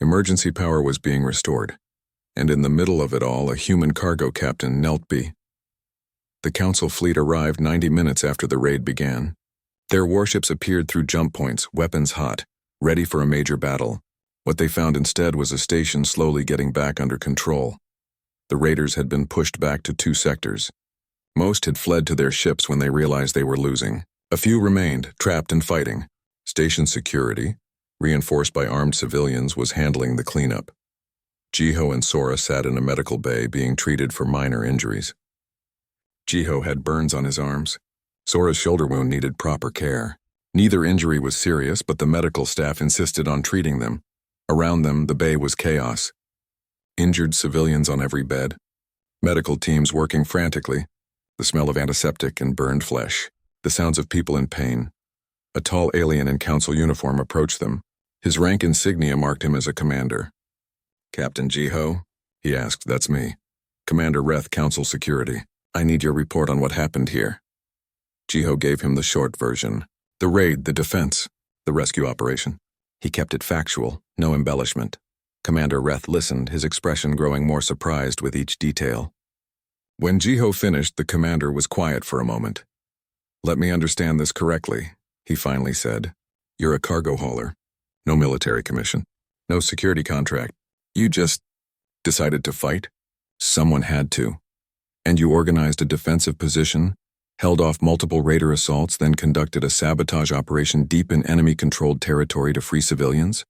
Emergency power was being restored, and in the middle of it all, a human cargo captain knelt be. The Council fleet arrived 90 minutes after the raid began. Their warships appeared through jump points, weapons hot, ready for a major battle. What they found instead was a station slowly getting back under control. The raiders had been pushed back to 2 sectors. Most had fled to their ships when they realized they were losing. A few remained, trapped and fighting. Station security, reinforced by armed civilians, was handling the cleanup. Jiho and Sora sat in a medical bay being treated for minor injuries. Jiho had burns on his arms. Sora's shoulder wound needed proper care. Neither injury was serious, but the medical staff insisted on treating them. Around them, the bay was chaos. Injured civilians on every bed. Medical teams working frantically. The smell of antiseptic and burned flesh. The sounds of people in pain. A tall alien in council uniform approached them. His rank insignia marked him as a commander. "Captain Jiho?" he asked. "That's me. Commander Reth, Council Security. I need your report on what happened here." Jiho gave him the short version. The raid, the defense, the rescue operation. He kept it factual, no embellishment. Commander Reth listened, his expression growing more surprised with each detail. When Jiho finished, the commander was quiet for a moment. "Let me understand this correctly," he finally said. "You're a cargo hauler. No military commission. No security contract. You just decided to fight? Someone had to. And you organized a defensive position, held off multiple raider assaults, then conducted a sabotage operation deep in enemy-controlled territory to free civilians?"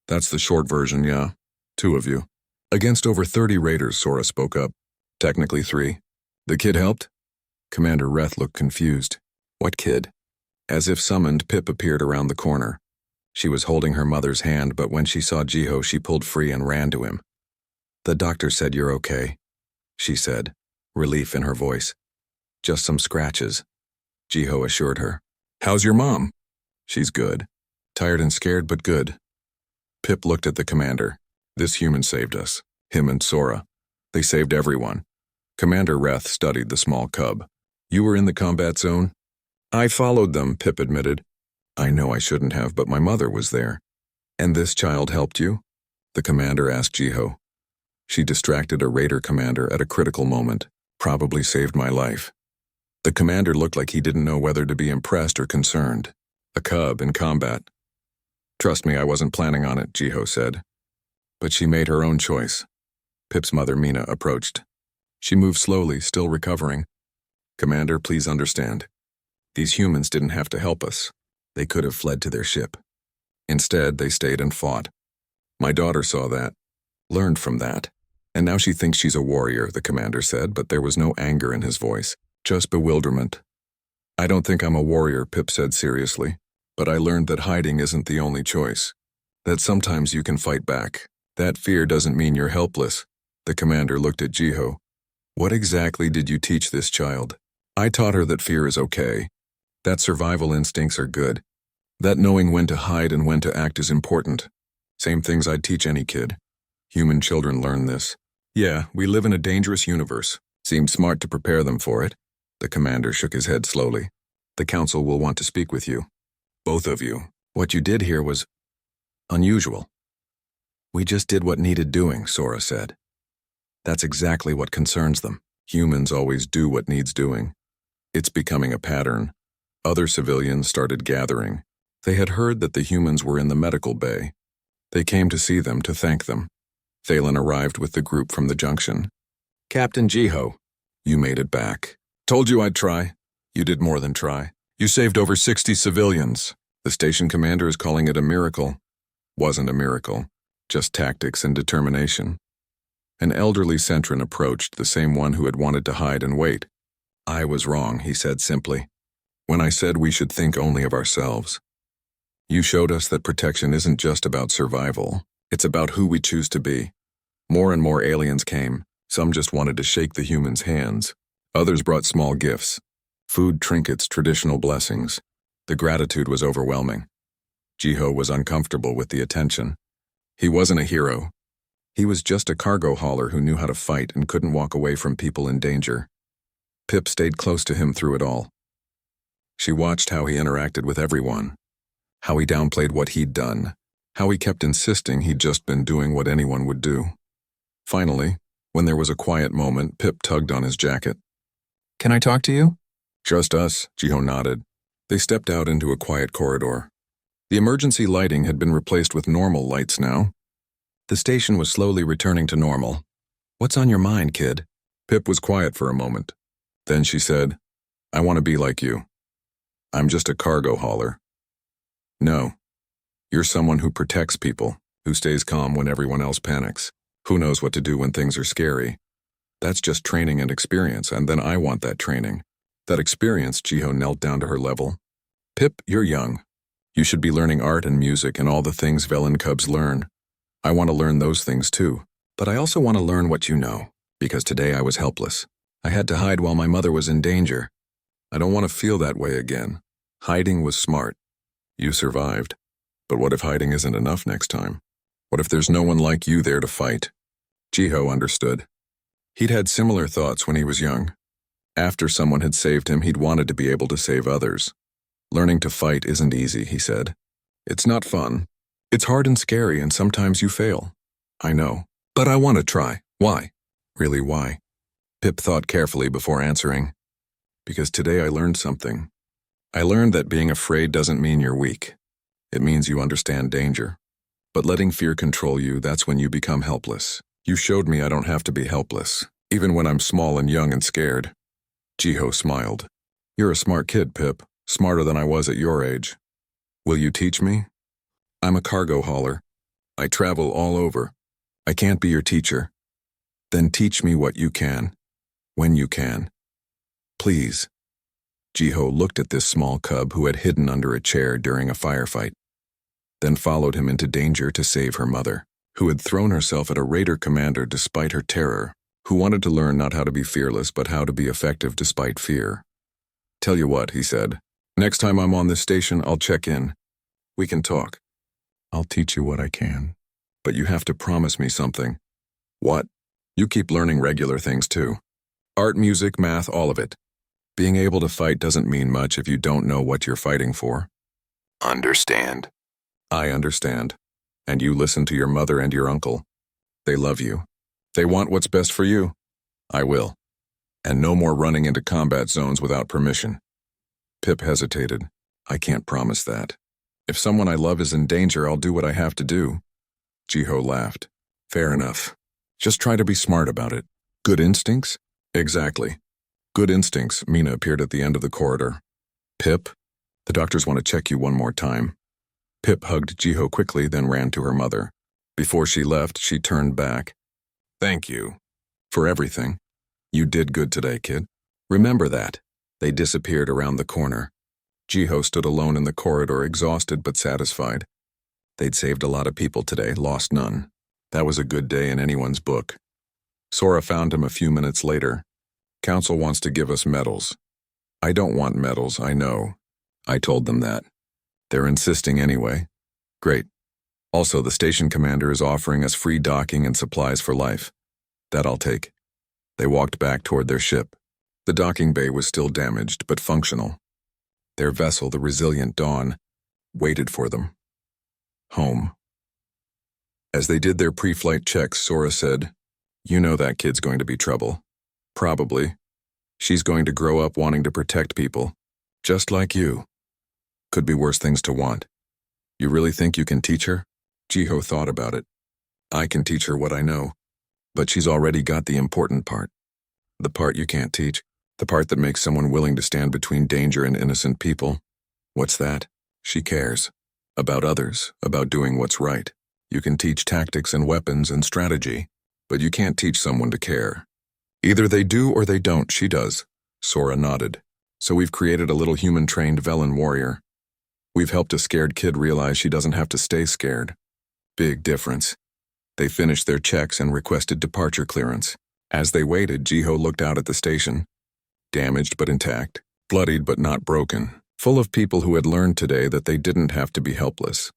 "That's the short version, yeah. 2 of you. Against over 30 raiders," Sora spoke up. "Technically 3. The kid helped?" Commander Reth looked confused. "What kid?" As if summoned, Pip appeared around the corner. She was holding her mother's hand, but when she saw Jiho, she pulled free and ran to him. "The doctor said you're okay," she said, relief in her voice. "Just some scratches," Jiho assured her. "How's your mom?" "She's good. Tired and scared, but good." Pip looked at the commander. "This human saved us. Him and Sora. They saved everyone." Commander Reth studied the small cub. "You were in the combat zone?" "I followed them," Pip admitted. "I know I shouldn't have, but my mother was there." "And this child helped you?" the commander asked Jiho. "She distracted a raider commander at a critical moment. Probably saved my life." The commander looked like he didn't know whether to be impressed or concerned. "A cub in combat." "Trust me, I wasn't planning on it," Jiho said. "But she made her own choice." Pip's mother, Mina, approached. She moved slowly, still recovering. "Commander, please understand. These humans didn't have to help us. They could have fled to their ship. Instead, they stayed and fought. My daughter saw that, learned from that, and now she thinks she's a warrior," the commander said, but there was no anger in his voice, just bewilderment. "I don't think I'm a warrior," Pip said seriously, "but I learned that hiding isn't the only choice. That sometimes you can fight back. That fear doesn't mean you're helpless." The commander looked at Jiho. "What exactly did you teach this child?" "I taught her that fear is okay. That survival instincts are good. That knowing when to hide and when to act is important. Same things I'd teach any kid. Human children learn this. Yeah, we live in a dangerous universe. Seemed smart to prepare them for it." The commander shook his head slowly. "The council will want to speak with you. Both of you. What you did here was unusual." "We just did what needed doing," Sora said. "That's exactly what concerns them. Humans always do what needs doing. It's becoming a pattern." Other civilians started gathering. They had heard that the humans were in the medical bay. They came to see them, to thank them. Thalen arrived with the group from the junction. "Captain Jiho, you made it back. Told you I'd try. You did more than try. You saved over 60 civilians. The station commander is calling it a miracle." Wasn't a miracle, just tactics and determination. An elderly Centran approached, the same one who had wanted to hide and wait. "I was wrong," he said simply, "when I said we should think only of ourselves. You showed us that protection isn't just about survival. It's about who we choose to be." More and more aliens came. Some just wanted to shake the humans' hands. Others brought small gifts. Food, trinkets, traditional blessings. The gratitude was overwhelming. Jiho was uncomfortable with the attention. He wasn't a hero. He was just a cargo hauler who knew how to fight and couldn't walk away from people in danger. Pip stayed close to him through it all. She watched how he interacted with everyone, how he downplayed what he'd done, How he kept insisting he'd just been doing what anyone would do. Finally, when there was a quiet moment, Pip tugged on his jacket. Can I talk to you? Just us, Jiho nodded. They stepped out into a quiet corridor. The emergency lighting had been replaced with normal lights now. The station was slowly returning to normal. What's on your mind, kid? Pip was quiet for a moment. Then she said, I want to be like you. I'm just a cargo hauler. No. You're someone who protects people, who stays calm when everyone else panics, who knows what to do when things are scary. That's just training and experience, and then I want that training. That experience, Jiho knelt down to her level. Pip, you're young. You should be learning art and music and all the things Velen cubs learn. I want to learn those things too. But I also want to learn what you know, because today I was helpless. I had to hide while my mother was in danger. I don't want to feel that way again. Hiding was smart. You survived. But what if hiding isn't enough next time? What if there's no one like you there to fight? Jiho understood. He'd had similar thoughts when he was young. After someone had saved him, he'd wanted to be able to save others. Learning to fight isn't easy, he said. It's not fun. It's hard and scary, and sometimes you fail. I know. But I want to try. Why? Really, why? Pip thought carefully before answering. Because today I learned something. I learned that being afraid doesn't mean you're weak. It means you understand danger. But letting fear control you, that's when you become helpless. You showed me I don't have to be helpless, even when I'm small and young and scared. Jiho smiled. You're a smart kid, Pip, smarter than I was at your age. Will you teach me? I'm a cargo hauler. I travel all over. I can't be your teacher. Then teach me what you can, when you can. Please. Jiho looked at this small cub who had hidden under a chair during a firefight, then followed him into danger to save her mother, who had thrown herself at a raider commander despite her terror, who wanted to learn not how to be fearless but how to be effective despite fear. Tell you what, he said. Next time I'm on this station, I'll check in. We can talk. I'll teach you what I can. But you have to promise me something. What? You keep learning regular things too. Art, music, math, all of it. Being able to fight doesn't mean much if you don't know what you're fighting for. Understand. I understand. And you listen to your mother and your uncle. They love you. They want what's best for you. I will. And no more running into combat zones without permission. Pip hesitated. I can't promise that. If someone I love is in danger, I'll do what I have to do. Jiho laughed. Fair enough. Just try to be smart about it. Good instincts? Exactly. Good instincts. Mina appeared at the end of the corridor. Pip, the doctors want to check you one more time. Pip hugged Jiho quickly, then ran to her mother. Before she left, she turned back. Thank you. For everything. You did good today, kid. Remember that. They disappeared around the corner. Jiho stood alone in the corridor, exhausted but satisfied. They'd saved a lot of people today, lost none. That was a good day in anyone's book. Sora found him a few minutes later. Council wants to give us medals. I don't want medals, I know. I told them that. They're insisting anyway. Great. Also, the station commander is offering us free docking and supplies for life. That I'll take. They walked back toward their ship. The docking bay was still damaged, but functional. Their vessel, the resilient Dawn, waited for them. Home. As they did their pre-flight checks, Sora said, You know that kid's going to be trouble. Probably. She's going to grow up wanting to protect people. Just like you. Could be worse things to want. You really think you can teach her? Jiho thought about it. I can teach her what I know. But she's already got the important part. The part you can't teach. The part that makes someone willing to stand between danger and innocent people. What's that? She cares. About others, about doing what's right. You can teach tactics and weapons and strategy, but you can't teach someone to care. Either they do or they don't, she does. Sora nodded. So we've created a little human-trained Velen warrior. We've helped a scared kid realize she doesn't have to stay scared. Big difference. They finished their checks and requested departure clearance. As they waited, Jiho looked out at the station. Damaged but intact, bloodied but not broken, full of people who had learned today that they didn't have to be helpless.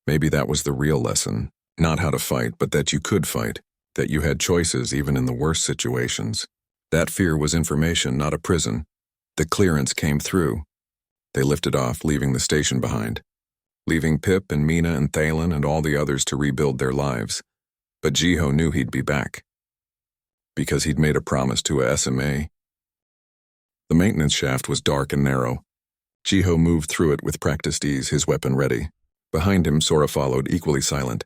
Maybe that was the real lesson, not how to fight, but that you could fight, that you had choices even in the worst situations. That fear was information, not a prison. The clearance came through. They lifted off, leaving the station behind. leaving Pip and Mina and Thalen and all the others to rebuild their lives. But Jiho knew he'd be back, because he'd made a promise to a SMA. The maintenance shaft was dark and narrow. Jiho moved through it with practiced ease, his weapon ready. Behind him, Sora followed, equally silent.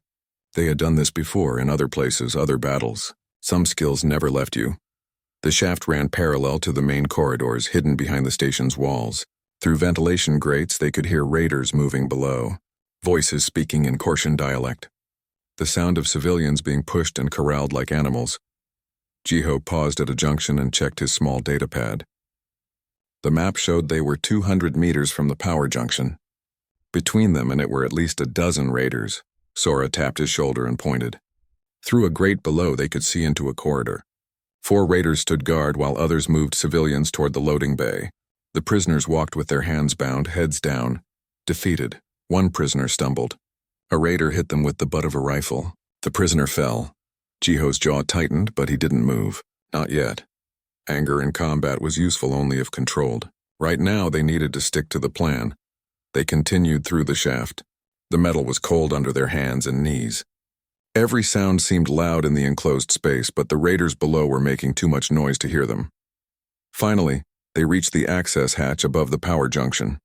They had done this before, in other places, other battles. Some skills never left you. The shaft ran parallel to the main corridors, hidden behind the station's walls. Through ventilation grates, they could hear raiders moving below, voices speaking in Korsian dialect. The sound of civilians being pushed and corralled like animals. Jiho paused at a junction and checked his small datapad. The map showed they were 200 meters from the power junction. Between them and it were at least a dozen raiders. Sora tapped his shoulder and pointed. Through a grate below, they could see into a corridor. 4 raiders stood guard while others moved civilians toward the loading bay. The prisoners walked with their hands bound, heads down. Defeated, one prisoner stumbled. A raider hit them with the butt of a rifle. The prisoner fell. Jiho's jaw tightened, but he didn't move. Not yet. Anger in combat was useful only if controlled. Right now, they needed to stick to the plan. They continued through the shaft. The metal was cold under their hands and knees. Every sound seemed loud in the enclosed space, but the raiders below were making too much noise to hear them. Finally, they reached the access hatch above the power junction.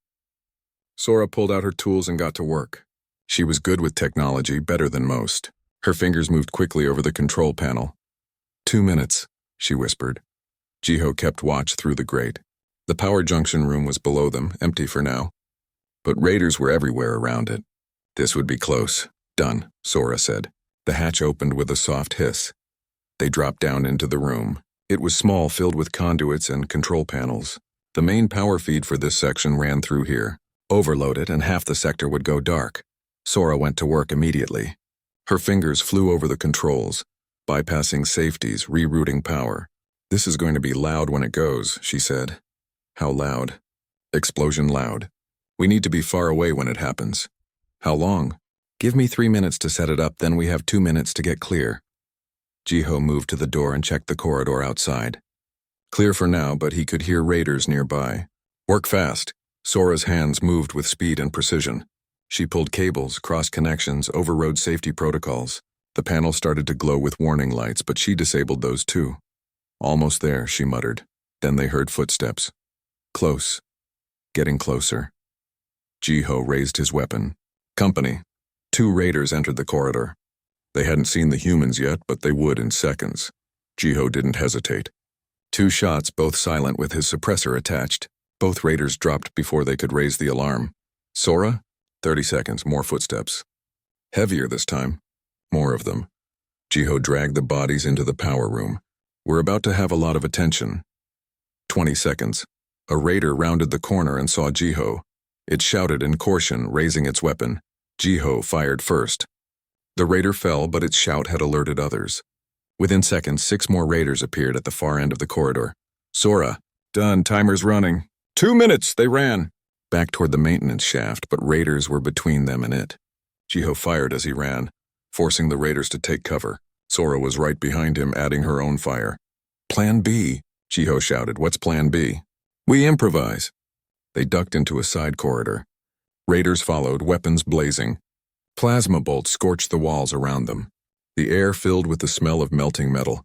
Sora pulled out her tools and got to work. She was good with technology, better than most. Her fingers moved quickly over the control panel. 2 minutes, she whispered. Jiho kept watch through the grate. The power junction room was below them, empty for now. But raiders were everywhere around it. This would be close. Done, Sora said. The hatch opened with a soft hiss. They dropped down into the room. It was small, filled with conduits and control panels. The main power feed for this section ran through here. Overload it and half the sector would go dark. Sora went to work immediately. Her fingers flew over the controls, bypassing safeties, rerouting power. This is going to be loud when it goes, she said. How loud? Explosion loud. We need to be far away when it happens. How long? Give me 3 minutes to set it up, then we have 2 minutes to get clear. Jiho moved to the door and checked the corridor outside. Clear for now, but he could hear raiders nearby. Work fast. Sora's hands moved with speed and precision. She pulled cables, crossed connections, overrode safety protocols. The panel started to glow with warning lights, but she disabled those too. Almost there, she muttered. Then they heard footsteps. Close. Getting closer. Jiho raised his weapon. Company. 2 raiders entered the corridor. They hadn't seen the humans yet, but they would in seconds. Jiho didn't hesitate. 2 shots, both silent with his suppressor attached. Both raiders dropped before they could raise the alarm. Sora? 30 seconds, more footsteps. Heavier this time. More of them. Jiho dragged the bodies into the power room. We're about to have a lot of attention. 20 seconds. A raider rounded the corner and saw Jiho. It shouted in Korsian, raising its weapon. Jiho fired first. The raider fell, but its shout had alerted others. Within seconds, 6 more raiders appeared at the far end of the corridor. Sora. Done, timer's running. 2 minutes, they ran. Back toward the maintenance shaft, but raiders were between them and it. Jiho fired as he ran, forcing the raiders to take cover. Sora was right behind him, adding her own fire. Plan B, Jiho shouted. What's Plan B? We improvise. They ducked into a side corridor. Raiders followed, weapons blazing. Plasma bolts scorched the walls around them. The air filled with the smell of melting metal.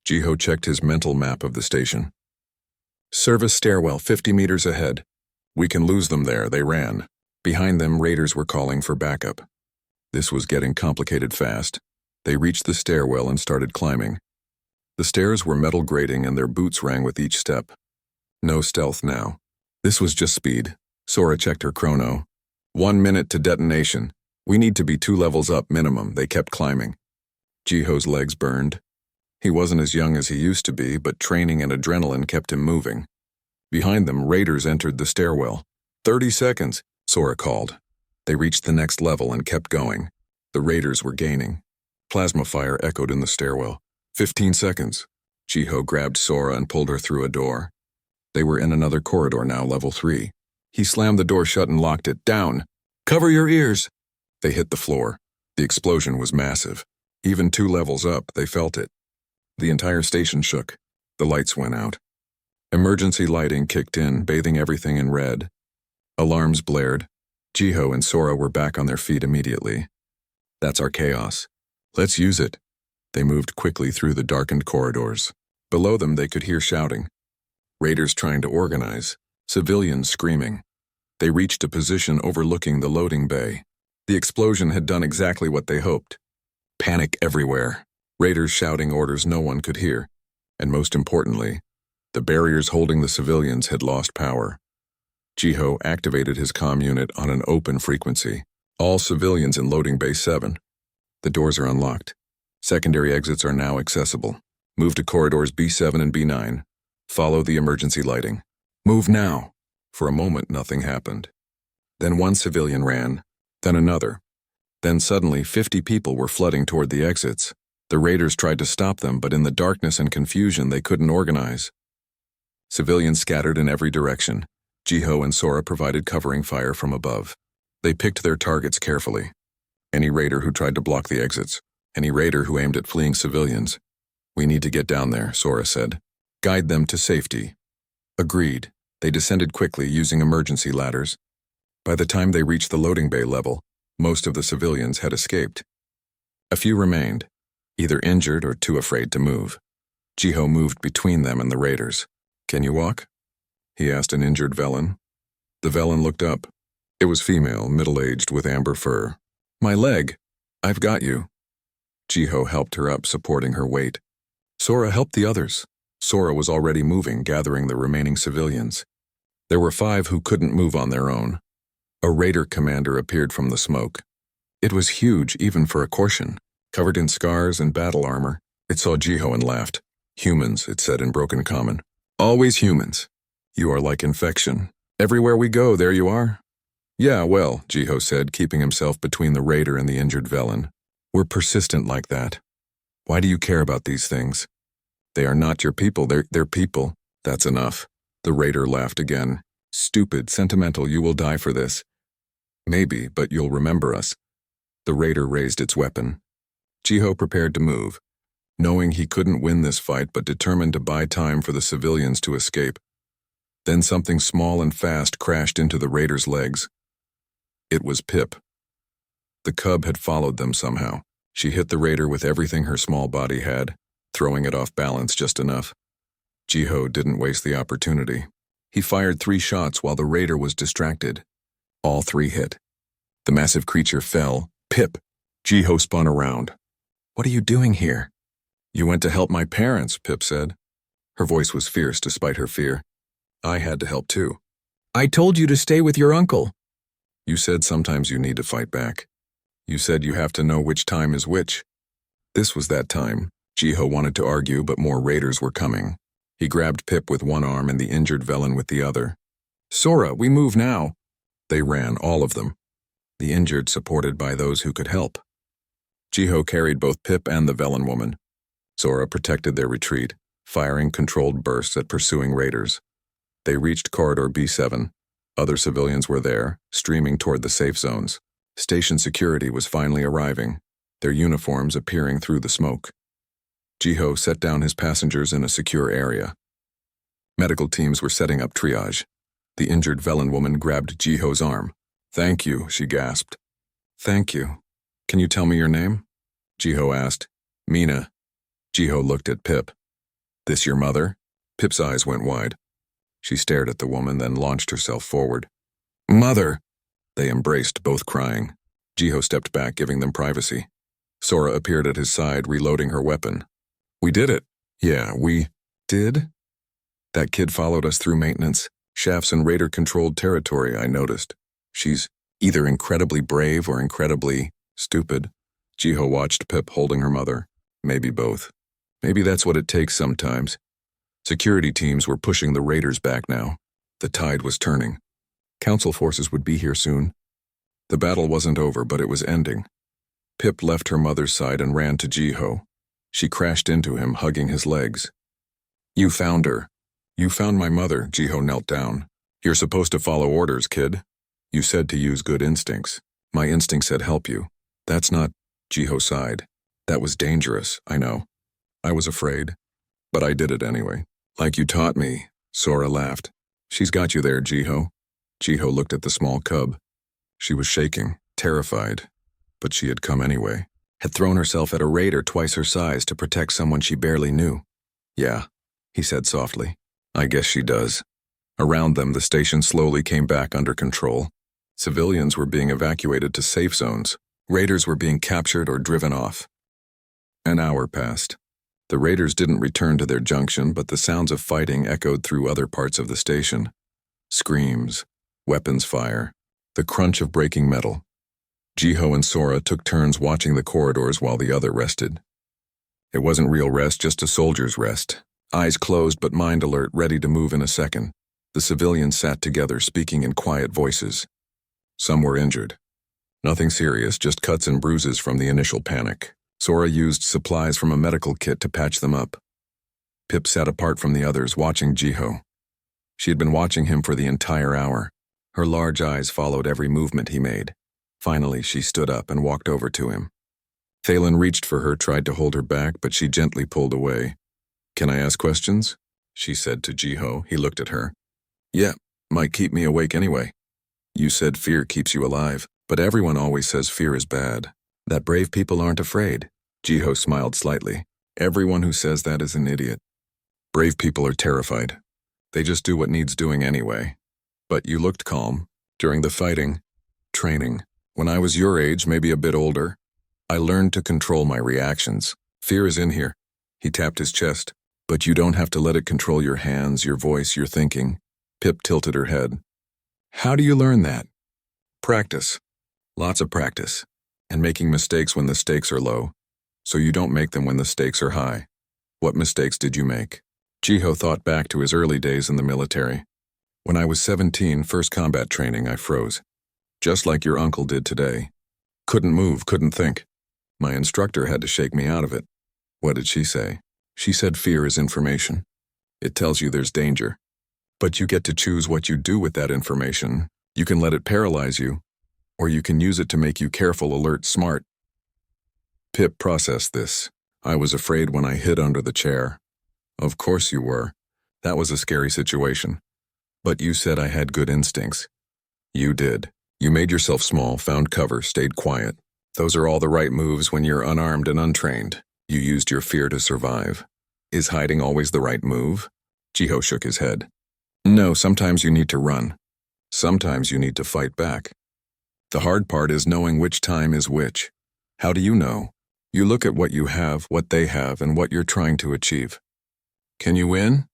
Jiho checked his mental map of the station. Service stairwell 50 meters ahead. We can lose them there, they ran. Behind them, raiders were calling for backup. This was getting complicated fast. They reached the stairwell and started climbing. The stairs were metal grating and their boots rang with each step. No stealth now. This was just speed. Sora checked her chrono. 1 minute to detonation. We need to be 2 levels up minimum. They kept climbing. Jiho's legs burned. He wasn't as young as he used to be, but training and adrenaline kept him moving. Behind them, raiders entered the stairwell. 30 seconds, Sora called. They reached the next level and kept going. The raiders were gaining. Plasma fire echoed in the stairwell. 15 seconds. Jiho grabbed Sora and pulled her through a door. They were in another corridor now, level 3. He slammed the door shut and locked it. Down! Cover your ears! They hit the floor. The explosion was massive. Even 2 levels up, they felt it. The entire station shook. The lights went out. Emergency lighting kicked in, bathing everything in red. Alarms blared. Jiho and Sora were back on their feet immediately. That's our chaos. Let's use it. They moved quickly through the darkened corridors. Below them they could hear shouting. Raiders trying to organize. Civilians screaming. They reached a position overlooking the loading bay. The explosion had done exactly what they hoped. Panic everywhere. Raiders shouting orders no one could hear. And most importantly, the barriers holding the civilians had lost power. Jiho activated his comm unit on an open frequency. All civilians in loading bay 7. The doors are unlocked. Secondary exits are now accessible. Move to corridors B7 and B9. Follow the emergency lighting. Move now. For a moment, nothing happened. Then one civilian ran, then another. Then suddenly 50 people were flooding toward the exits. The raiders tried to stop them, but in the darkness and confusion they couldn't organize. Civilians scattered in every direction. Jiho and Sora provided covering fire from above. They picked their targets carefully. Any raider who tried to block the exits. Any raider who aimed at fleeing civilians. We need to get down there, Sora said. Guide them to safety. Agreed. They descended quickly using emergency ladders. By the time they reached the loading bay level, most of the civilians had escaped. A few remained, either injured or too afraid to move. Jiho moved between them and the raiders. Can you walk? He asked an injured Velen. The Velen looked up. It was female, middle-aged, with amber fur. My leg. I've got you. Jiho helped her up, supporting her weight. Sora helped the others. Sora was already moving, gathering the remaining civilians. There were 5 who couldn't move on their own. A raider commander appeared from the smoke. It was huge, even for a Korsian. Covered in scars and battle armor, it saw Jiho and laughed. Humans, it said in broken common. Always humans. You are like infection. Everywhere we go, there you are. Yeah, well, Jiho said, keeping himself between the raider and the injured Velen. We're persistent like that. Why do you care about these things? They are not your people, they're people. That's enough. The raider laughed again. Stupid, sentimental, you will die for this. Maybe, but you'll remember us. The raider raised its weapon. Jiho prepared to move, knowing he couldn't win this fight but determined to buy time for the civilians to escape. Then something small and fast crashed into the raider's legs. It was Pip. The cub had followed them somehow. She hit the raider with everything her small body had, throwing it off balance just enough. Jiho didn't waste the opportunity. He fired 3 shots while the raider was distracted. All 3 hit. The massive creature fell. Pip! Jiho spun around. What are you doing here? You went to help my parents, Pip said. Her voice was fierce despite her fear. I had to help too. I told you to stay with your uncle. You said sometimes you need to fight back. You said you have to know which time is which. This was that time. Jiho wanted to argue, but more raiders were coming. He grabbed Pip with one arm and the injured Velen with the other. Sora, we move now. They ran, all of them. The injured supported by those who could help. Jiho carried both Pip and the Velen woman. Sora protected their retreat, firing controlled bursts at pursuing raiders. They reached corridor B7. Other civilians were there, streaming toward the safe zones. Station security was finally arriving, their uniforms appearing through the smoke. Jiho set down his passengers in a secure area. Medical teams were setting up triage. The injured Velen woman grabbed Jiho's arm. Thank you, she gasped. Thank you. Can you tell me your name? Jiho asked. Mina. Jiho looked at Pip. This your mother? Pip's eyes went wide. She stared at the woman, then launched herself forward. Mother! They embraced, both crying. Jiho stepped back, giving them privacy. Sora appeared at his side, reloading her weapon. We did it. Yeah, we did? That kid followed us through maintenance, shafts and raider-controlled territory, I noticed. She's either incredibly brave or incredibly stupid. Jiho watched Pip holding her mother. Maybe both. Maybe that's what it takes sometimes. Security teams were pushing the raiders back now. The tide was turning. Council forces would be here soon. The battle wasn't over, but it was ending. Pip left her mother's side and ran to Jiho. She crashed into him, hugging his legs. You found her. You found my mother, Jiho knelt down. You're supposed to follow orders, kid. You said to use good instincts. My instinct said help you. That's not, Jiho sighed. That was dangerous, I know. I was afraid. But I did it anyway. Like you taught me, Sora laughed. She's got you there, Jiho. Jiho looked at the small cub. She was shaking, terrified, but she had come anyway. Had thrown herself at a raider twice her size to protect someone she barely knew. Yeah, he said softly. I guess she does. Around them, the station slowly came back under control. Civilians were being evacuated to safe zones. Raiders were being captured or driven off. An hour passed. The raiders didn't return to their junction, but the sounds of fighting echoed through other parts of the station. Screams, weapons fire, the crunch of breaking metal. Jiho and Sora took turns watching the corridors while the other rested. It wasn't real rest, just a soldier's rest. Eyes closed but mind alert, ready to move in a second. The civilians sat together, speaking in quiet voices. Some were injured. Nothing serious, just cuts and bruises from the initial panic. Sora used supplies from a medical kit to patch them up. Pip sat apart from the others, watching Jiho. She had been watching him for the entire hour. Her large eyes followed every movement he made. Finally, she stood up and walked over to him. Thalen reached for her, tried to hold her back, but she gently pulled away. Can I ask questions? She said to Jiho. He looked at her. Yeah, might keep me awake anyway. You said fear keeps you alive, but everyone always says fear is bad. That brave people aren't afraid. Jiho smiled slightly. Everyone who says that is an idiot. Brave people are terrified. They just do what needs doing anyway. But you looked calm. During the fighting, training, when I was your age, maybe a bit older, I learned to control my reactions. Fear is in here. He tapped his chest. But you don't have to let it control your hands, your voice, your thinking. Pip tilted her head. How do you learn that? Practice. Lots of practice. And making mistakes when the stakes are low, so you don't make them when the stakes are high. What mistakes did you make? Jiho thought back to his early days in the military. When I was 17, first combat training, I froze. Just like your uncle did today. Couldn't move, couldn't think. My instructor had to shake me out of it. What did she say? She said fear is information. It tells you there's danger. But you get to choose what you do with that information. You can let it paralyze you, or you can use it to make you careful, alert, smart. Pip processed this. I was afraid when I hid under the chair. Of course you were. That was a scary situation. But you said I had good instincts. You did. You made yourself small, found cover, stayed quiet. Those are all the right moves when you're unarmed and untrained. You used your fear to survive. Is hiding always the right move? Jiho shook his head. No, sometimes you need to run. Sometimes you need to fight back. The hard part is knowing which time is which. How do you know? You look at what you have, what they have, and what you're trying to achieve. Can you win?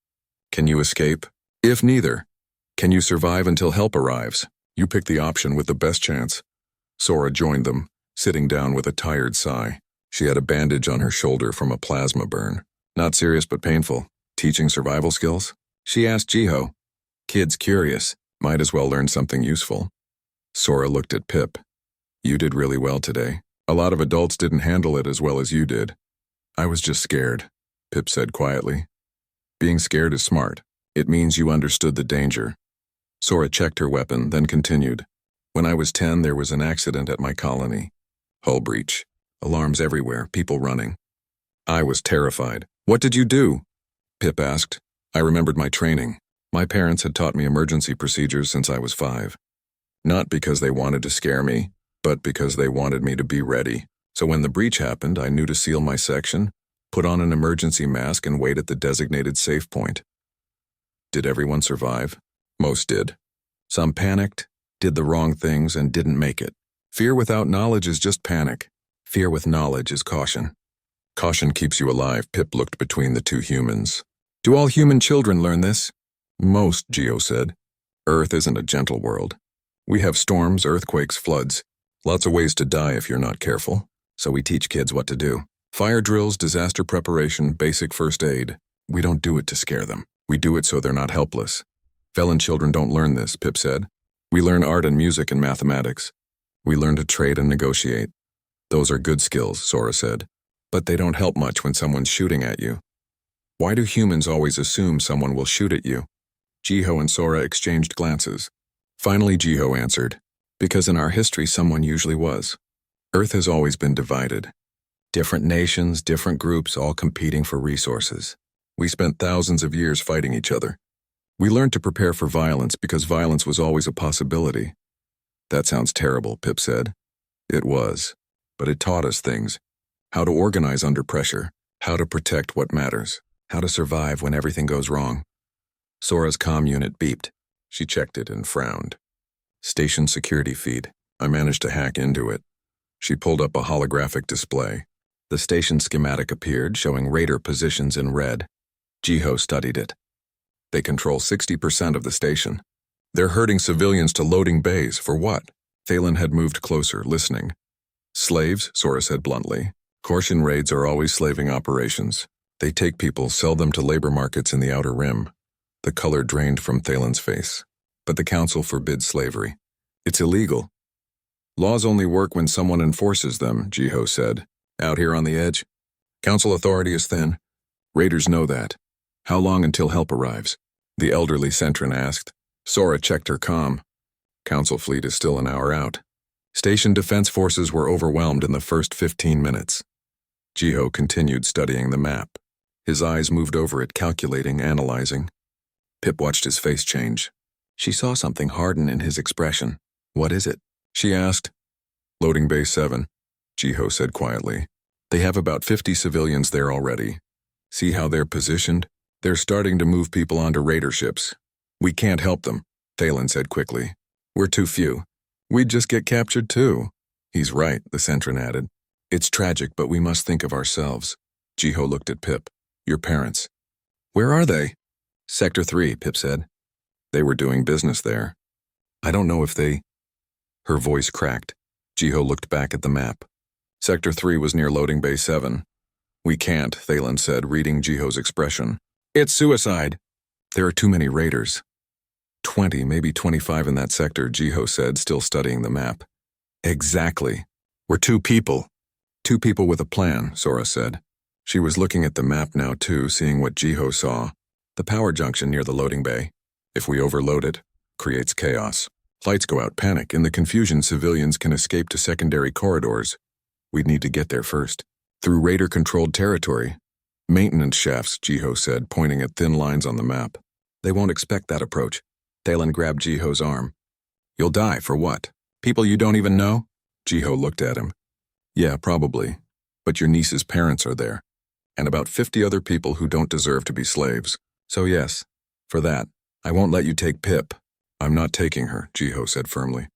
Can you escape? If neither, can you survive until help arrives? You pick the option with the best chance. Sora joined them, sitting down with a tired sigh. She had a bandage on her shoulder from a plasma burn. Not serious but painful. Teaching survival skills? She asked Jiho. Kids curious, might as well learn something useful. Sora looked at Pip. You did really well today. A lot of adults didn't handle it as well as you did. I was just scared, Pip said quietly. Being scared is smart. It means you understood the danger. Sora checked her weapon, then continued. When I was 10, there was an accident at my colony. Hull breach. Alarms everywhere, people running. I was terrified. What did you do? Pip asked. I remembered my training. My parents had taught me emergency procedures since I was 5. Not because they wanted to scare me, but because they wanted me to be ready. So when the breach happened, I knew to seal my section, put on an emergency mask, and wait at the designated safe point. Did everyone survive? Most did. Some panicked, did the wrong things, and didn't make it. Fear without knowledge is just panic. Fear with knowledge is caution. Caution keeps you alive. Pip looked between the two humans. Do all human children learn this? Most, Geo said. Earth isn't a gentle world. We have storms, earthquakes, floods. Lots of ways to die if you're not careful. So we teach kids what to do. Fire drills, disaster preparation, basic first aid. We don't do it to scare them. We do it so they're not helpless. Felon children don't learn this, Pip said. We learn art and music and mathematics. We learn to trade and negotiate. Those are good skills, Sora said. But they don't help much when someone's shooting at you. Why do humans always assume someone will shoot at you? Jiho and Sora exchanged glances. Finally, Jiho answered. Because in our history, someone usually was. Earth has always been divided. Different nations, different groups, all competing for resources. We spent thousands of years fighting each other. We learned to prepare for violence because violence was always a possibility. That sounds terrible, Pip said. It was. But it taught us things. How to organize under pressure. How to protect what matters. How to survive when everything goes wrong. Sora's comm unit beeped. She checked it and frowned. Station security feed. I managed to hack into it. She pulled up a holographic display. The station schematic appeared, showing raider positions in red. Jiho studied it. They control 60% of the station. They're herding civilians to loading bays. For what? Thalen had moved closer, listening. Slaves, Sora said bluntly. Caution raids are always slaving operations. They take people, sell them to labor markets in the Outer Rim. The color drained from Thalen's face. But the council forbids slavery. It's illegal. Laws only work when someone enforces them, Jiho said. Out here on the edge? Council authority is thin. Raiders know that. How long until help arrives? The elderly Centron asked. Sora checked her comm. Council fleet is still an hour out. Station defense forces were overwhelmed in the first 15 minutes. Jiho continued studying the map. His eyes moved over it, calculating, analyzing. Pip watched his face change. She saw something harden in his expression. What is it? She asked. Loading Bay 7, Jiho said quietly. They have about 50 civilians there already. See how they're positioned? They're starting to move people onto raider ships. We can't help them, Thalen said quickly. We're too few. We'd just get captured too. He's right, the Centron added. It's tragic, but we must think of ourselves. Jiho looked at Pip. Your parents. Where are they? Sector 3, Pip said. They were doing business there. I don't know if they... Her voice cracked. Jiho looked back at the map. Sector 3 was near Loading Bay 7. We can't, Thalen said, reading Jiho's expression. It's suicide. There are too many raiders. 20, maybe 25 in that sector, Jiho said, still studying the map. Exactly. We're two people. Two people with a plan, Sora said. She was looking at the map now too, seeing what Jiho saw. The power junction near the loading bay. If we overload it, creates chaos. Lights go out, panic. In the confusion, civilians can escape to secondary corridors. We'd need to get there first. Through raider-controlled territory. Maintenance shafts, Jiho said, pointing at thin lines on the map. They won't expect that approach. Thalen grabbed Jiho's arm. You'll die, for what? People you don't even know? Jiho looked at him. Yeah, probably. But your niece's parents are there. And about 50 other people who don't deserve to be slaves. So yes, for that, I won't let you take Pip. I'm not taking her, Jiho said firmly.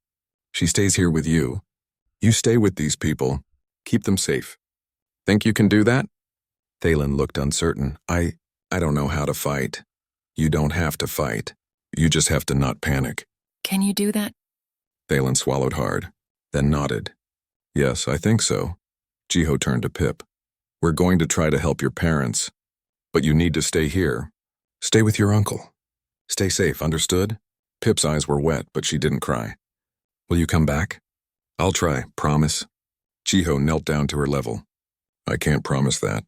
She stays here with you. You stay with these people. Keep them safe. Think you can do that? Thalen looked uncertain. I don't know how to fight. You don't have to fight. You just have to not panic. Can you do that? Thalen swallowed hard, then nodded. Yes, I think so. Jiho turned to Pip. We're going to try to help your parents. But you need to stay here. Stay with your uncle. Stay safe, understood? Pip's eyes were wet, but she didn't cry. Will you come back? I'll try, promise. Jiho knelt down to her level. I can't promise that.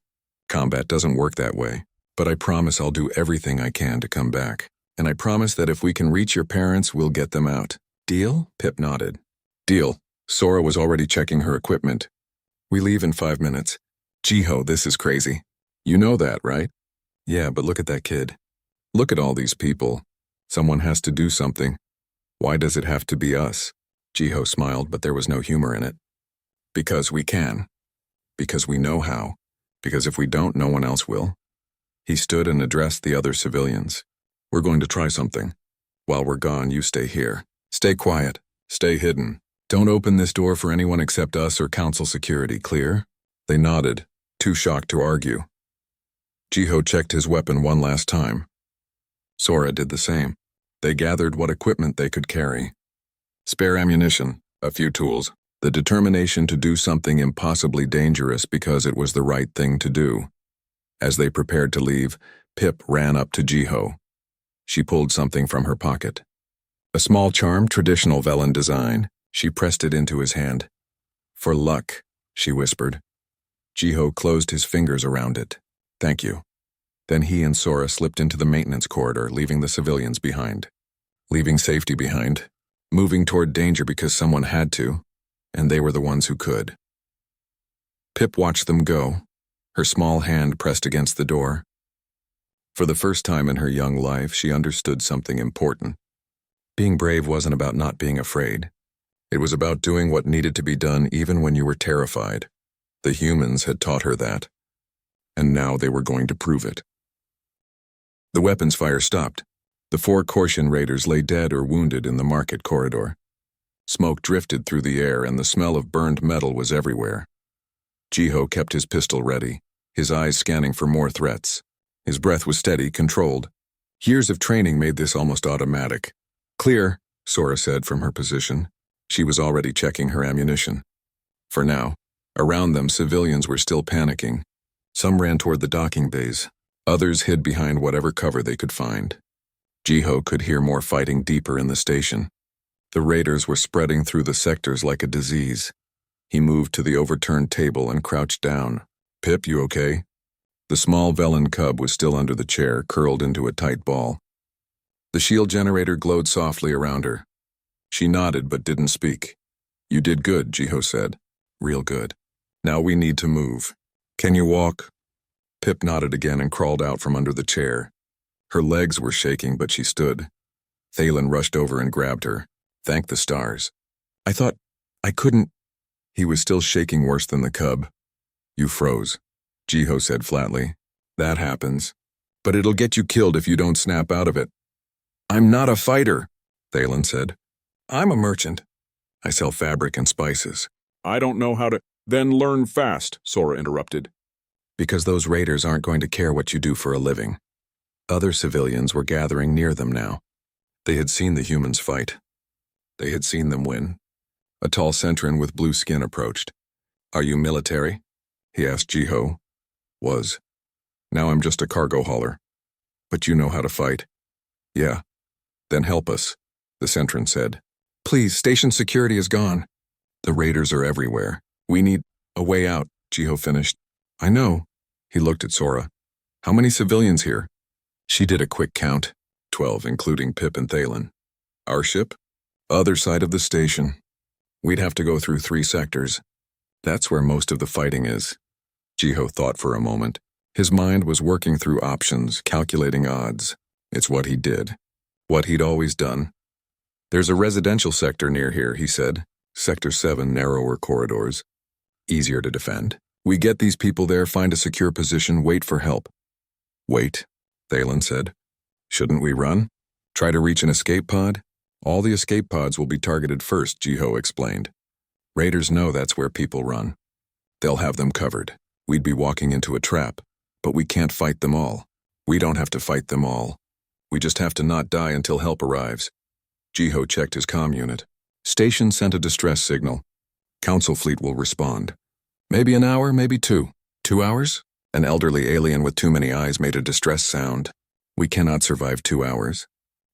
Combat doesn't work that way. But I promise I'll do everything I can to come back. And I promise that if we can reach your parents, we'll get them out. Deal? Pip nodded. Deal. Sora was already checking her equipment. We leave in 5 minutes. Jiho, this is crazy. You know that, right? Yeah, but look at that kid. Look at all these people. Someone has to do something. Why does it have to be us? Jiho smiled, but there was no humor in it. Because we can. Because we know how. Because if we don't, no one else will. He stood and addressed the other civilians. We're going to try something. While we're gone, you stay here. Stay quiet. Stay hidden. Don't open this door for anyone except us or council security, clear? They nodded, too shocked to argue. Jiho checked his weapon one last time. Sora did the same. They gathered what equipment they could carry. Spare ammunition, a few tools, the determination to do something impossibly dangerous because it was the right thing to do. As they prepared to leave, Pip ran up to Jiho. She pulled something from her pocket. A small charm, traditional Velen design. She pressed it into his hand. For luck, she whispered. Jiho closed his fingers around it. Thank you. Then he and Sora slipped into the maintenance corridor, leaving the civilians behind. Leaving safety behind. Moving toward danger because someone had to, and they were the ones who could. Pip watched them go, her small hand pressed against the door. For the first time in her young life, she understood something important. Being brave wasn't about not being afraid. It was about doing what needed to be done even when you were terrified. The humans had taught her that. And now they were going to prove it. The weapons fire stopped. The 4 Kortian raiders lay dead or wounded in the market corridor. Smoke drifted through the air and the smell of burned metal was everywhere. Jiho kept his pistol ready, his eyes scanning for more threats. His breath was steady, controlled. Years of training made this almost automatic. "Clear," Sora said from her position. She was already checking her ammunition. For now, around them civilians were still panicking. Some ran toward the docking bays. Others hid behind whatever cover they could find. Jiho could hear more fighting deeper in the station. The raiders were spreading through the sectors like a disease. He moved to the overturned table and crouched down. "Pip, you okay?" The small Velen cub was still under the chair, curled into a tight ball. The shield generator glowed softly around her. She nodded but didn't speak. "You did good," Jiho said. "Real good. Now we need to move. Can you walk?" Pip nodded again and crawled out from under the chair. Her legs were shaking, but she stood. Thalen rushed over and grabbed her. "Thank the stars. I thought I couldn't." He was still shaking worse than the cub. "You froze," Jiho said flatly. "That happens. But it'll get you killed if you don't snap out of it." "I'm not a fighter," Thalen said. "I'm a merchant. I sell fabric and spices." "I don't know how to—" "Then learn fast," Sora interrupted. "Because those raiders aren't going to care what you do for a living." Other civilians were gathering near them now. They had seen the humans fight. They had seen them win. A tall Centran with blue skin approached. "Are you military?" he asked Jiho. "Was. Now I'm just a cargo hauler." "But you know how to fight." "Yeah." "Then help us," the Centran said. "Please, station security is gone." "The raiders are everywhere. We need a way out," Jiho finished. "I know." He looked at Sora. "How many civilians here?" She did a quick count. 12, including Pip and Thalen. "Our ship?" "Other side of the station. We'd have to go through 3 sectors. That's where most of the fighting is." Jiho thought for a moment. His mind was working through options, calculating odds. It's what he did. What he'd always done. "There's a residential sector near here," he said. Sector 7, narrower corridors. Easier to defend. "We get these people there, find a secure position, wait for help." "Wait," Thalen said. "Shouldn't we run? Try to reach an escape pod?" "All the escape pods will be targeted first," Jiho explained. "Raiders know that's where people run. They'll have them covered. We'd be walking into a trap, but we can't fight them all. We don't have to fight them all. We just have to not die until help arrives." Jiho checked his comm unit. "Station sent a distress signal. Council fleet will respond. Maybe an hour, maybe 2. 2 hours?" An elderly alien with too many eyes made a distressed sound. "We cannot survive 2 hours."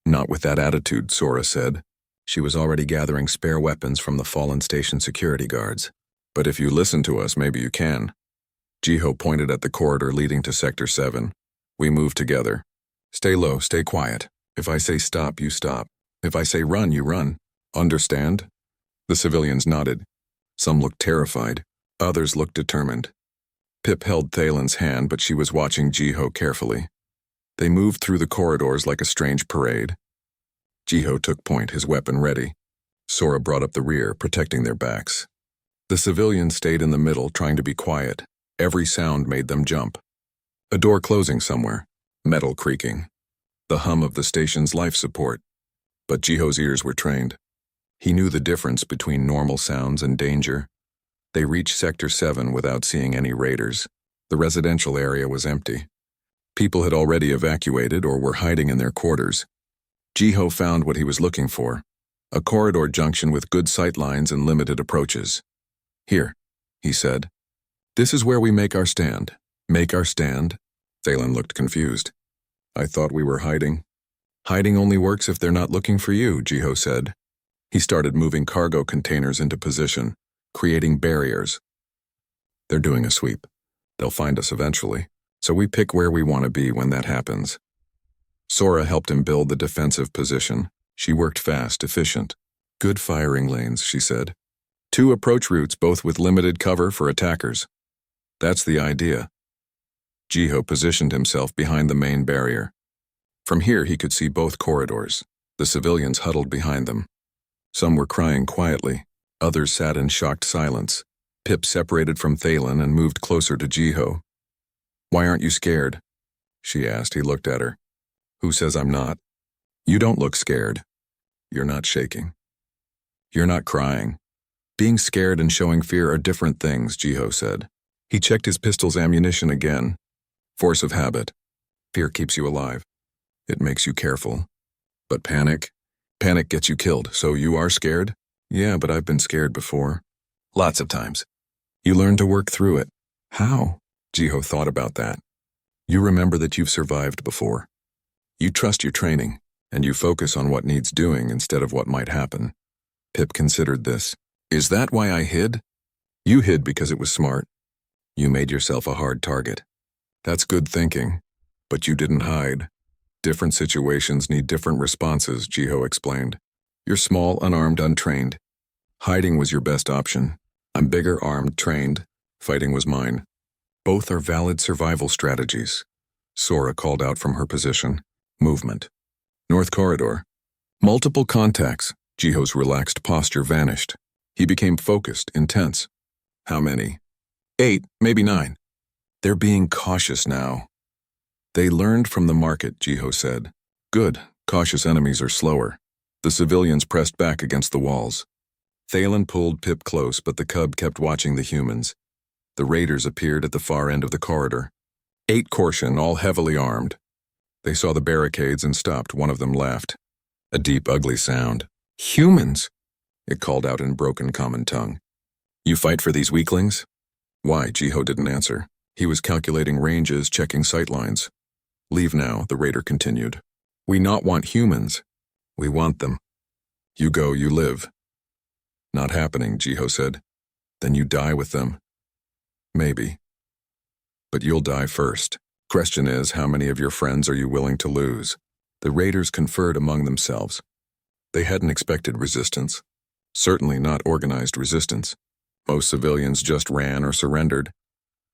"Not with that attitude," Sora said. She was already gathering spare weapons from the fallen station security guards. "But if you listen to us, maybe you can." Jiho pointed at the corridor leading to Sector 7. "We move together. Stay low, stay quiet. If I say stop, you stop. If I say run, you run. Understand?" The civilians nodded. Some looked terrified. Others looked determined. Pip held Thalen's hand, but she was watching Jiho carefully. They moved through the corridors like a strange parade. Jiho took point, his weapon ready. Sora brought up the rear, protecting their backs. The civilians stayed in the middle, trying to be quiet. Every sound made them jump. A door closing somewhere, metal creaking. The hum of the station's life support. But Jiho's ears were trained. He knew the difference between normal sounds and danger. They reached Sector 7 without seeing any raiders. The residential area was empty. People had already evacuated or were hiding in their quarters. Jiho found what he was looking for. A corridor junction with good sight lines and limited approaches. "Here," he said. "This is where we make our stand." "Make our stand?" Thalen looked confused. "I thought we were hiding." "Hiding only works if they're not looking for you," Jiho said. He started moving cargo containers into position, creating barriers. "They're doing a sweep. They'll find us eventually, so we pick where we want to be when that happens." Sora helped him build the defensive position. She worked fast, efficient. "Good firing lanes," she said. 2 approach routes, both with limited cover for attackers. That's the idea. Jiho positioned himself behind the main barrier. From here he could see both corridors. The civilians huddled behind them. Some were crying quietly, Others sat in shocked silence. Pip separated from Thalen and moved closer to Jiho. "Why aren't you scared?" she asked. He looked at her. "Who says I'm not?" "You don't look scared. You're not shaking. You're not crying." "Being scared and showing fear are different things," Jiho said. He checked his pistol's ammunition again. "Force of habit. Fear keeps you alive. It makes you careful. But panic? Panic gets you killed, so you are scared?" "Yeah, but I've been scared before. Lots of times. You learn to work through it." "How?" Jiho thought about that. "You remember that you've survived before. You trust your training, and you focus on what needs doing instead of what might happen." Pip considered this. "Is that why I hid?" "You hid because it was smart. You made yourself a hard target. That's good thinking. But you didn't hide. Different situations need different responses," Jiho explained. "You're small, unarmed, untrained. Hiding was your best option. I'm bigger, armed, trained. Fighting was mine. Both are valid survival strategies." Sora called out from her position. Movement. North corridor. Multiple contacts. Jiho's relaxed posture vanished. He became focused, intense. "How many?" 8, maybe 9. "They're being cautious now." "They learned from the market," Jiho said. "Good. Cautious enemies are slower." The civilians pressed back against the walls. Thalen pulled Pip close, but the cub kept watching the humans. The raiders appeared at the far end of the corridor. 8 Korshan, all heavily armed. They saw the barricades and stopped. One of them laughed. A deep, ugly sound. "Humans!" it called out in broken common tongue. "You fight for these weaklings?" "Why?" Jiho didn't answer. He was calculating ranges, checking sightlines. "Leave now," the raider continued. "We not want humans. We want them. You go, you live." "Not happening," Jiho said. "Then you die with them." "Maybe. But you'll die first. Question is, how many of your friends are you willing to lose?" The raiders conferred among themselves. They hadn't expected resistance. Certainly not organized resistance. Most civilians just ran or surrendered.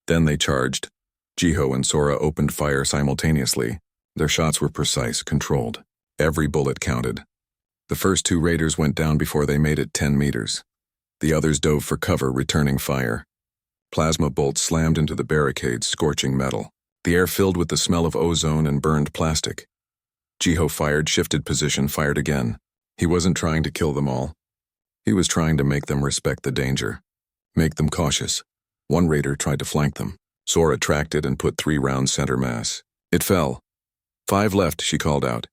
Then they charged. Jiho and Sora opened fire simultaneously. Their shots were precise, controlled. Every bullet counted. The first 2 raiders went down before they made it 10 meters. The others dove for cover, returning fire. Plasma bolts slammed into the barricades, scorching metal. The air filled with the smell of ozone and burned plastic. Jiho fired, shifted position, fired again. He wasn't trying to kill them all. He was trying to make them respect the danger. Make them cautious. One raider tried to flank them. Sora tracked it and put 3 rounds center mass. It fell. 5 left, she called out.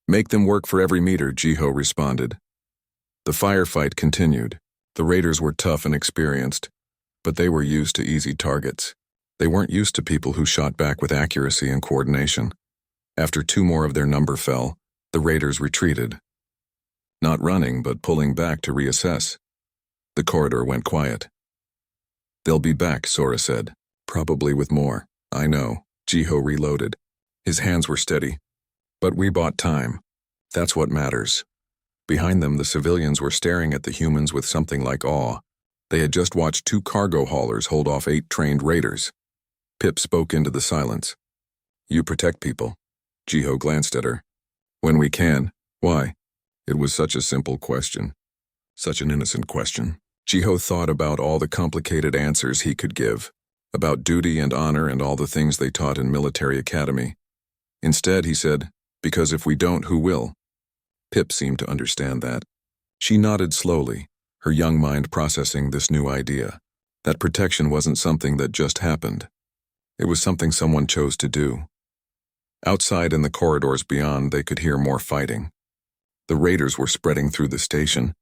"Make them work for every meter," Jiho responded. The firefight continued. The raiders were tough and experienced, but they were used to easy targets. They weren't used to people who shot back with accuracy and coordination. After 2 more of their number fell, the raiders retreated. Not running, but pulling back to reassess. The corridor went quiet. "They'll be back," Sora said. "Probably with more." "I know." Jiho reloaded. His hands were steady. "But we bought time. That's what matters." Behind them, the civilians were staring at the humans with something like awe. They had just watched 2 cargo haulers hold off 8 trained raiders. Pip spoke into the silence. "You protect people." Jiho glanced at her. "When we can." "Why?" It was such a simple question. Such an innocent question. Jiho thought about all the complicated answers he could give, about duty and honor and all the things they taught in military academy. Instead, he said, "Because if we don't, who will?" Pip seemed to understand that. She nodded slowly, her young mind processing this new idea, that protection wasn't something that just happened. It was something someone chose to do. Outside in the corridors beyond, they could hear more fighting. The raiders were spreading through the station.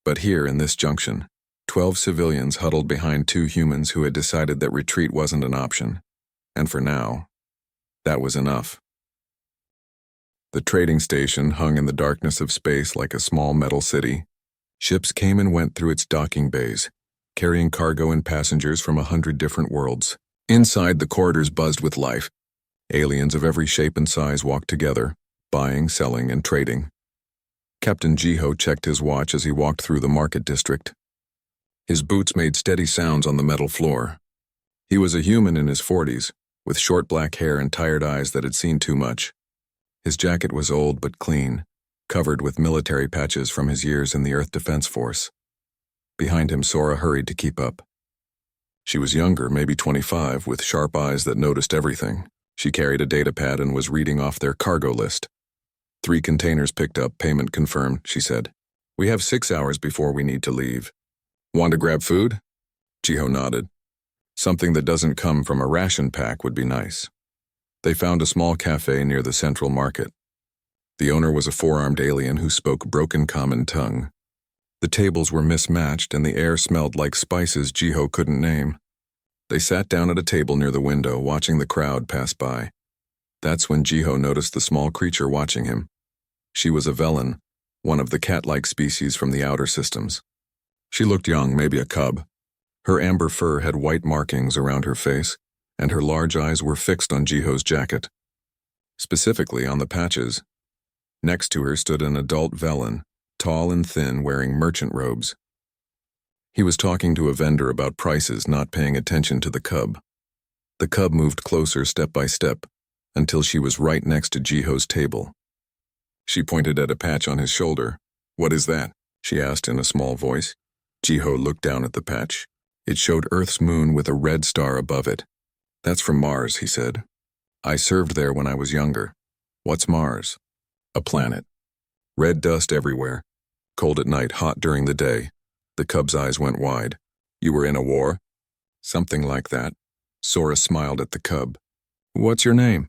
But here, in this junction, 12 civilians huddled behind 2 humans who had decided that retreat wasn't an option. And for now, that was enough. The trading station hung in the darkness of space like a small metal city. Ships came and went through its docking bays, carrying cargo and passengers from 100 different worlds. Inside, the corridors buzzed with life. Aliens of every shape and size walked together, buying, selling, and trading. Captain Jiho checked his watch as he walked through the market district. His boots made steady sounds on the metal floor. He was a human in his 40s, with short black hair and tired eyes that had seen too much. His jacket was old but clean, covered with military patches from his years in the Earth Defense Force. Behind him, Sora hurried to keep up. She was younger, maybe 25, with sharp eyes that noticed everything. She carried a datapad and was reading off their cargo list. 3 containers picked up, payment confirmed, she said. We have 6 hours before we need to leave. Want to grab food? Jiho nodded. Something that doesn't come from a ration pack would be nice. They found a small cafe near the central market. The owner was a 4-armed alien who spoke broken common tongue. The tables were mismatched and the air smelled like spices Jiho couldn't name. They sat down at a table near the window, watching the crowd pass by. That's when Jiho noticed the small creature watching him. She was a Velen, one of the cat-like species from the outer systems. She looked young, maybe a cub. Her amber fur had white markings around her face, and her large eyes were fixed on Jiho's jacket. Specifically on the patches. Next to her stood an adult Velen, tall and thin, wearing merchant robes. He was talking to a vendor about prices, not paying attention to the cub. The cub moved closer step by step, until she was right next to Jiho's table. She pointed at a patch on his shoulder. What is that? She asked in a small voice. Jiho looked down at the patch. It showed Earth's moon with a red star above it. That's from Mars, he said. I served there when I was younger. What's Mars? A planet. Red dust everywhere. Cold at night, hot during the day. The cub's eyes went wide. You were in a war? Something like that. Sora smiled at the cub. What's your name?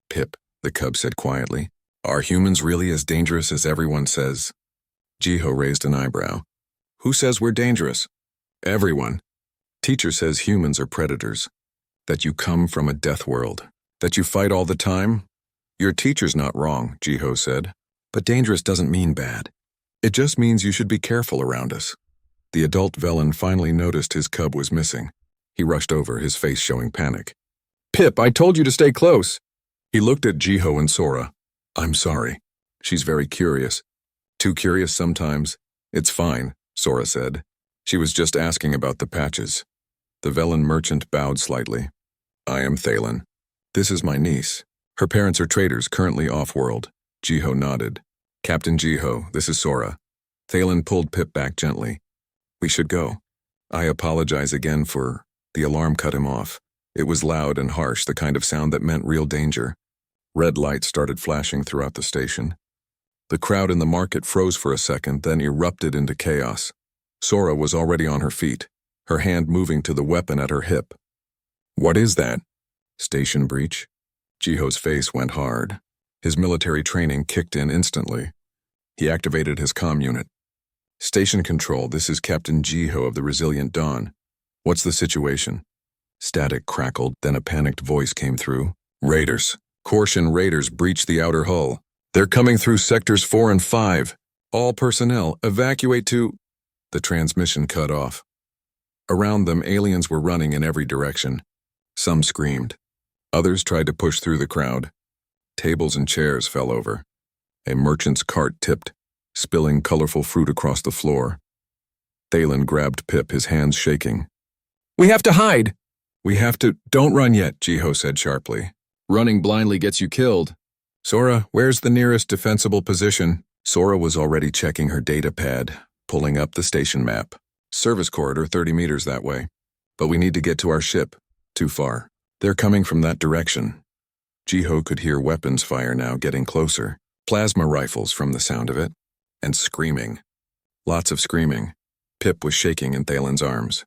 Pip, the cub said quietly. Are humans really as dangerous as everyone says? Jiho raised an eyebrow. Who says we're dangerous? Everyone. Teacher says humans are predators. That you come from a death world. That you fight all the time? Your teacher's not wrong, Jiho said. But dangerous doesn't mean bad. It just means you should be careful around us. The adult Velen finally noticed his cub was missing. He rushed over, his face showing panic. Pip, I told you to stay close. He looked at Jiho and Sora. I'm sorry. She's very curious. Too curious sometimes. It's fine, Sora said. She was just asking about the patches. The Velen merchant bowed slightly. I am Thalen. This is my niece. Her parents are traders, currently off-world. Jiho nodded. Captain Jiho, this is Sora. Thalen pulled Pip back gently. We should go. I apologize again for... The alarm cut him off. It was loud and harsh, the kind of sound that meant real danger. Red lights started flashing throughout the station. The crowd in the market froze for a second, then erupted into chaos. Sora was already on her feet, her hand moving to the weapon at her hip. What is that? Station breach? Jiho's face went hard. His military training kicked in instantly. He activated his comm unit. Station control, this is Captain Jiho of the Resilient Dawn. What's the situation? Static crackled, then a panicked voice came through. Raiders. Kortian raiders breached the outer hull. They're coming through sectors 4 and 5. All personnel, evacuate to... The transmission cut off. Around them, aliens were running in every direction. Some screamed. Others tried to push through the crowd. Tables and chairs fell over. A merchant's cart tipped, spilling colorful fruit across the floor. Thalen grabbed Pip, his hands shaking. We have to hide! We have to... Don't run yet, Jiho said sharply. Running blindly gets you killed. Sora, where's the nearest defensible position? Sora was already checking her data pad, pulling up the station map. Service corridor 30 meters that way. But we need to get to our ship. Too far. They're coming from that direction. Jiho could hear weapons fire now, getting closer. Plasma rifles from the sound of it. And screaming. Lots of screaming. Pip was shaking in Thalen's arms.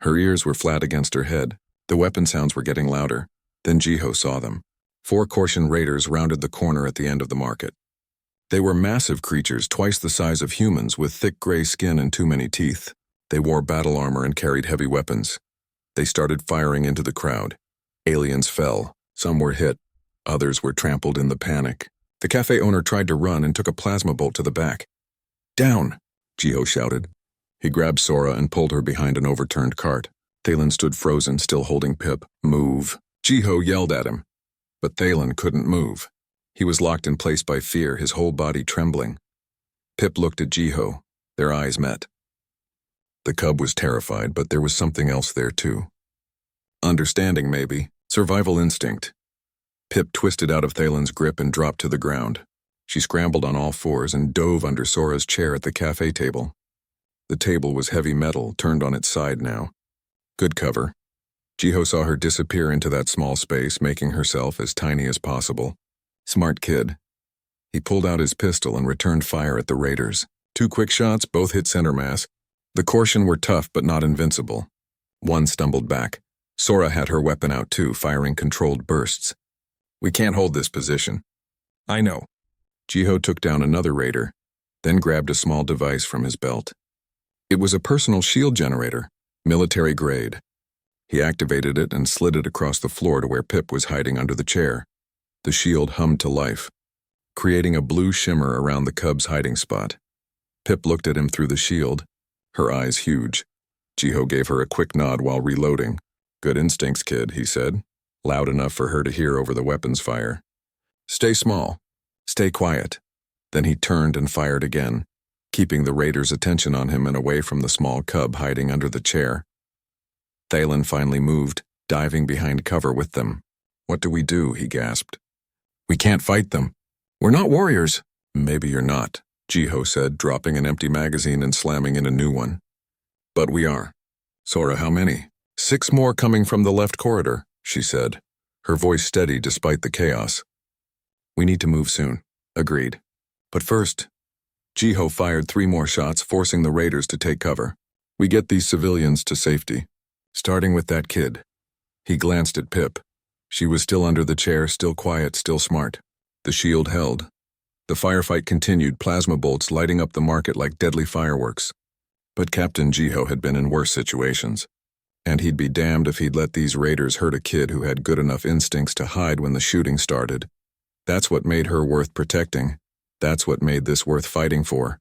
Her ears were flat against her head. The weapon sounds were getting louder. Then Jiho saw them. 4 Kortian raiders rounded the corner at the end of the market. They were massive creatures, twice the size of humans, with thick gray skin and too many teeth. They wore battle armor and carried heavy weapons. They started firing into the crowd. Aliens fell. Some were hit. Others were trampled in the panic. The cafe owner tried to run and took a plasma bolt to the back. Down! Jiho shouted. He grabbed Sora and pulled her behind an overturned cart. Thalen stood frozen, still holding Pip. Move! Jiho yelled at him. But Thalen couldn't move. He was locked in place by fear, his whole body trembling. Pip looked at Jiho. Their eyes met. The cub was terrified, but there was something else there too. Understanding, maybe. Survival instinct. Pip twisted out of Thalen's grip and dropped to the ground. She scrambled on all fours and dove under Sora's chair at the cafe table. The table was heavy metal, turned on its side now. Good cover. Jiho saw her disappear into that small space, making herself as tiny as possible. Smart kid. He pulled out his pistol and returned fire at the raiders. 2 quick shots, both hit center mass. The Korsian were tough but not invincible. One stumbled back. Sora had her weapon out too, firing controlled bursts. We can't hold this position. I know. Jiho took down another raider, then grabbed a small device from his belt. It was a personal shield generator, military grade. He activated it and slid it across the floor to where Pip was hiding under the chair. The shield hummed to life, creating a blue shimmer around the cub's hiding spot. Pip looked at him through the shield, her eyes huge. Jiho gave her a quick nod while reloading. Good instincts, kid, he said, loud enough for her to hear over the weapon's fire. Stay small. Stay quiet. Then he turned and fired again, keeping the raiders' attention on him and away from the small cub hiding under the chair. Thalen finally moved, diving behind cover with them. What do we do? He gasped. We can't fight them. We're not warriors. Maybe you're not, Jiho said, dropping an empty magazine and slamming in a new one. But we are. Sora, how many? 6 more coming from the left corridor, she said, her voice steady despite the chaos. We need to move soon. Agreed. But first, Jiho fired 3 more shots, forcing the raiders to take cover. We get these civilians to safety. Starting with that kid. He glanced at Pip. She was still under the chair, still quiet, still smart. The shield held. The firefight continued, plasma bolts lighting up the market like deadly fireworks. But Captain Jiho had been in worse situations. And he'd be damned if he'd let these raiders hurt a kid who had good enough instincts to hide when the shooting started. That's what made her worth protecting. That's what made this worth fighting for.